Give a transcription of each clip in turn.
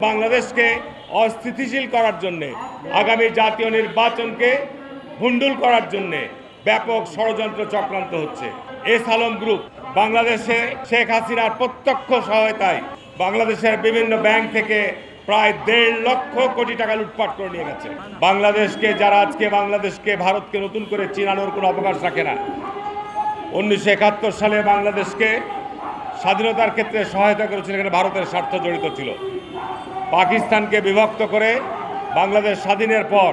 বাংলাদেশকে অস্থিতিশীল করার জন্য আগামী জাতীয় নির্বাচনকে ভণ্ডুল করার জন্য ব্যাপক ষড়যন্ত্র চক্রান্ত হচ্ছে। এস আলম গ্রুপ বাংলাদেশে শেখ হাসিনার প্রত্যক্ষ সহায়তায় বাংলাদেশের বিভিন্ন ব্যাংক থেকে প্রায় 1.5 লক্ষ কোটি টাকা লুটপাট করে নিয়ে গেছে। বাংলাদেশকে যারা আজকে বাংলাদেশকে ভারতকে নতুন করে চিনানোর কোনো অবকাশ রাখে না। 1971 সালে বাংলাদেশকে স্বাধীনতার ক্ষেত্রে সহায়তা করেছিল, এখানে ভারতের স্বার্থ জড়িত ছিল। পাকিস্তানকে বিভক্ত করে বাংলাদেশ স্বাধীনের পর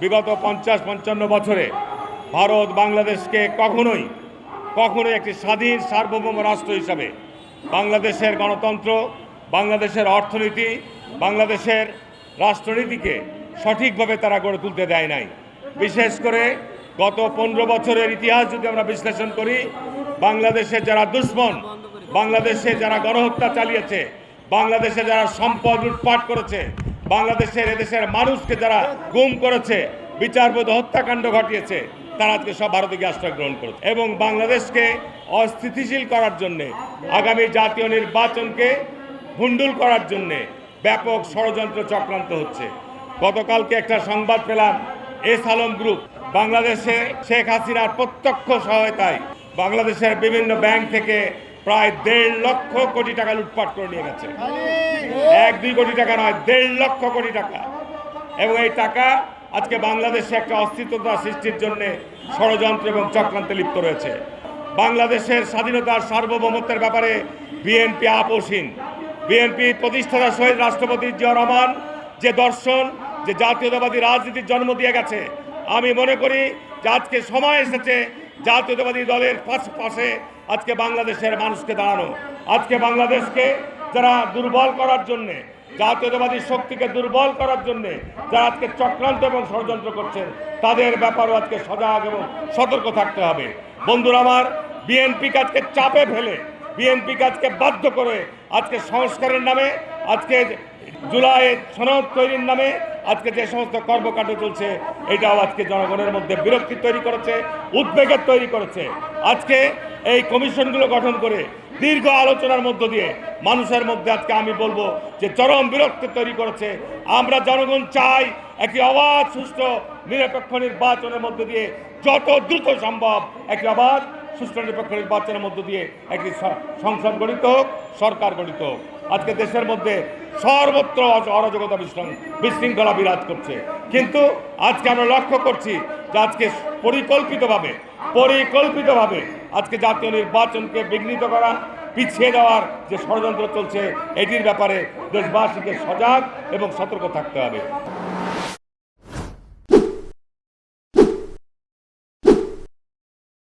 বিগত 50-55 বছরে ভারত বাংলাদেশকে কখনোই একটি স্বাধীন সার্বভৌম রাষ্ট্র হিসাবে বাংলাদেশের গণতন্ত্র, বাংলাদেশের অর্থনীতি, বাংলাদেশের রাষ্ট্রনীতিকে সঠিকভাবে তারা গড়ে তুলতে দেয় নাই। বিশেষ করে গত 15 বছরের ইতিহাস যদি আমরা বিশ্লেষণ করি, বাংলাদেশে যারা দুশ্মন, বাংলাদেশে যারা গণহত্যা চালিয়েছে, বাংলাদেশে যারা সম্পদ লুটপাট করেছে, বাংলাদেশের এদেশের মানুষকে যারা গুম করেছে, বিচারবহির্ভূত হত্যাকাণ্ড ঘটিয়েছে, তারা আজকে সব ভারতে গিয়ে আশ্রয় গ্রহণ করেছে। এবং বাংলাদেশকে অস্থিতিশীল করার জন্য আগামী জাতীয় নির্বাচনকে ভণ্ডুল করার জন্য ব্যাপক ষড়যন্ত্র চক্রান্ত হচ্ছে। গতকালকে একটা সংবাদ পেলাম, এস আলম গ্রুপ বাংলাদেশে শেখ হাসিনার প্রত্যক্ষ সহায়তায় বাংলাদেশের বিভিন্ন ব্যাংক থেকে প্রায় 1.5 লক্ষ কোটি টাকা লুটপাট করে নিয়ে গেছে। 1-2 কোটি টাকা নয়, 1.5 লক্ষ কোটি টাকা। এবং এই টাকা আজকে বাংলাদেশে একটা অস্তিত্বতা সৃষ্টির জন্য ষড়যন্ত্র এবং চক্রান্তে লিপ্ত রয়েছে। বাংলাদেশের স্বাধীনতার সার্বভৌমত্বের ব্যাপারে বিএনপি আপোষহীন। বিএনপি প্রতিষ্ঠাতা শহীদ রাষ্ট্রপতি জিয়া রহমান যে দর্শন, যে জাতীয়তাবাদী রাজনীতির জন্ম দিয়ে গেছে, আমি মনে করি যে আজকে সময় এসেছে জাতীয়তাবাদী দলের পাশে আজকে বাংলাদেশের মানুষকে দাঁড়ানো। আজকে বাংলাদেশকে যারা দুর্বল করার জন্যে, জাতীয়তাবাদী শক্তিকে দুর্বল করার জন্যে যারা আজকে চক্রান্ত এবং ষড়যন্ত্র করছেন, তাদের ব্যাপারেও আজকে সজাগ এবং সতর্ক থাকতে হবে। বন্ধুরা আমার, বিএনপি আজকে চাপে ফেলে, বিএনপি আজকে বাধ্য করে আজকে সংস্কারের নামে, আজকে জুলাই সনদ তৈরির নামে আজকে যে সমস্ত কর্মকাণ্ড চলছে, এটাও আজকে জনগণের মধ্যে বিরক্তি তৈরি করেছে, উদ্বেগের তৈরি করেছে। আজকে এই কমিশনগুলো গঠন করে দীর্ঘ আলোচনার মধ্য দিয়ে মানুষের মধ্যে আজকে আমি বলবো যে চরম বিরক্তি তৈরি করেছে। আমরা জনগণ চাই একটি অবাধ, সুষ্ঠু, নিরপেক্ষ নির্বাচনের মধ্য দিয়ে যত দ্রুত সম্ভব একটি অবাধ, সুষ্ঠু, নিরপেক্ষ নির্বাচনের মধ্য দিয়ে একটি সংসদ গঠিত হোক, সরকার গঠিত হোক। আজকে দেশের মধ্যে সর্বত্র অরাজকতা, বিশৃঙ্খলা বিরাজ করছে। কিন্তু আজকে আমরা লক্ষ্য করছি যে আজকে পরিকল্পিতভাবে আজকে জাতীয় নির্বাচনকে বিঘ্নিত করা, পিছিয়ে দেওয়ার যে ষড়যন্ত্র চলছে, এটির ব্যাপারে দেশবাসীকে সজাগ এবং সতর্ক থাকতে হবে।